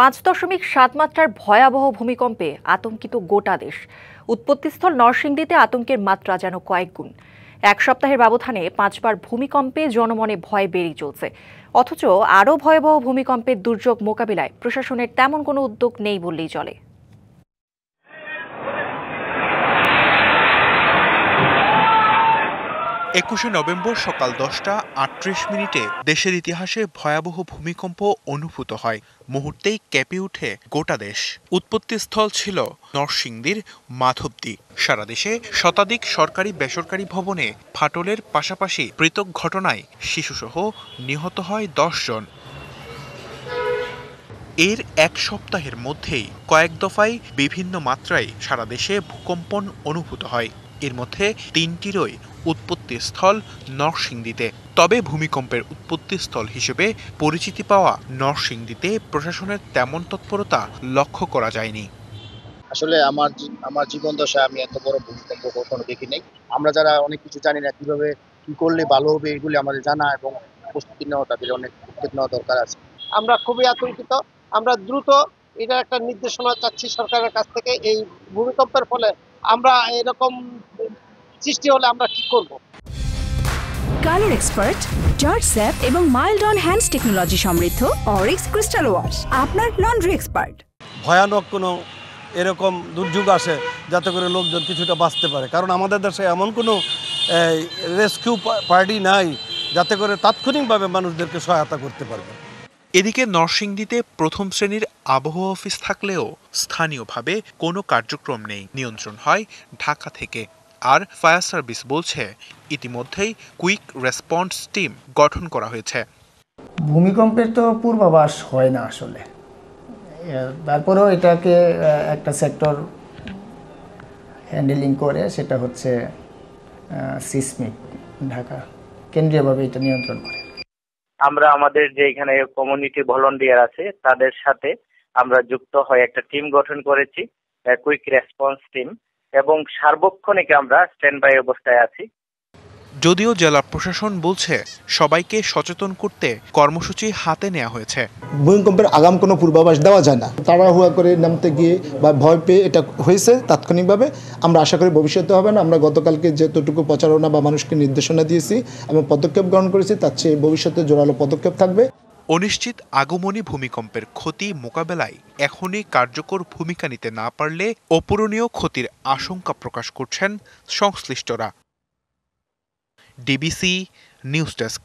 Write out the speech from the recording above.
5.7 মাত্রার ভয়াবহ ভূমিকম্পে আতঙ্কিত গোটা দেশ। উৎপত্তিস্থল নরসিংদীতে আতঙ্কের মাত্রা যেন কয়েক গুণ। এক সপ্তাহের ব্যবধানে 5 বার ভূমিকম্পে জনমনে ভয় বেড়েই চলছে। অথচ আরও ভয়াবহ ভূমিকম্পের দুর্যোগ মোকাবিলায় প্রশাসনের তেমন কোনো উদ্যোগ নেই বললেই চলে। 21শে নভেম্বর সকাল 10:38 দেশের ইতিহাসে ভয়াবহ ভূমিকম্প অনুভূত হয়। মুহূর্তেই কেঁপে ওঠে গোটা দেশ। উৎপত্তিস্থল ছিল নরসিংদীর মাধবদী। সারা দেশে শতাধিক সরকারি বেসরকারি ভবনে ফাটলের পাশাপাশি পৃথক ঘটনায় শিশুসহ নিহত হয় 10 জন। এর এক সপ্তাহের মধ্যেই কয়েক দফায় বিভিন্ন মাত্রায় সারা দেশে ভূকম্পন অনুভূত হয়। এর মধ্যে 3টিরই উৎপত্তিস্থল নরসিংদীতে। তবে ভূমিকম্পের উৎপত্তিস্থল হিসেবে পরিচিতি পাওয়া নরসিংদীতে প্রশাসনের তেমন তৎপরতা লক্ষ্য করা যায়নি। আসলে আমার জীবন দশায় আমি এত বড় ভূমিকম্প কখনো দেখি নাই। আমরা যারা অনেক কিছু জানি না, কিভাবে কি করলে ভালো হবে, এগুলি আমাদের জানা এবং প্রস্তুতি নেওয়া, তাদের অনেক উদ্যোগ নেওয়া দরকার আছে। আমরা খুবই আতঙ্কিত। আমরা দ্রুত এটা একটা নির্দেশনা চাচ্ছি সরকারের কাছ থেকে। এই ভূমিকম্পের ফলে আমরা এরকম সৃষ্টি হলে আমরা কি করব। কালার এক্সপার্ট, জর্জ স্যাপ এবং মাইল্ড অন হ্যান্ডস টেকনোলজি সমৃদ্ধ অরিক্স ক্রিস্টাল ওয়াশ আপনার লন্ড্রি এক্সপার্ট। ভয়ানক কোনো এরকম দুর্যোগ আসে যাতে করে লোকজন কিছুটা বাঁচতে পারে, কারণ আমাদের দেশে এমন কোনো রেস্কিউ পার্টি নাই যাতে করে তাৎক্ষণিকভাবে মানুষদেরকে সহায়তা করতে পারবে। এদিকে নরসিংদীতে প্রথম শ্রেণীর আবহাওয়া অফিস থাকলেও স্থানীয়ভাবে কোনো কার্যক্রম নেই। নিয়ন্ত্রণ হয় ঢাকা থেকে। আর ফায়ার সার্ভিস বলছে ইতিমধ্যেই কুইক রেসপন্স টিম গঠন করা হয়েছে। ভূমিকম্পের তো পূর্বাভাস হয় না আসলে, তারপরেও এটাকে একটা সেক্টর হ্যান্ডেলিং করে, সেটা হচ্ছে সিসমিক ঢাকা কেন্দ্রীয়ভাবে এটা নিয়ন্ত্রণ করে। আমরা আমাদের যে এখানে কমিউনিটি ভলান্টিয়ার আছে তাদের সাথে আমরা যুক্ত হয়ে একটা টিম গঠন করেছি, কুইক রেসপন্স টিম, এবং সার্বক্ষণিক আমরা স্ট্যান্ড বাই অবস্থায় আছি। যদিও জেলা প্রশাসন বলছে সবাইকে সচেতন করতে কর্মসূচি হাতে নেওয়া হয়েছে। ভূমিকম্পের আগাম কোনো পূর্বাভাস দেওয়া যায় না, তাড়াহুড়া করে নামতে গিয়ে বা ভয় পেয়ে এটা হয়েছে তাৎক্ষণিকভাবে। আমরা আশা করি ভবিষ্যতে হবে না। আমরা গতকালকে যতটুকু প্রচারণা বা মানুষকে নির্দেশনা দিয়েছি এবং পদক্ষেপ গ্রহণ করেছি, তার চেয়ে ভবিষ্যতে জোরালো পদক্ষেপ থাকবে। অনিশ্চিত আগমনী ভূমিকম্পের ক্ষতি মোকাবেলায় এখনই কার্যকর ভূমিকা নিতে না পারলে অপূরণীয় ক্ষতির আশঙ্কা প্রকাশ করছেন সংশ্লিষ্টরা। DBC news desk.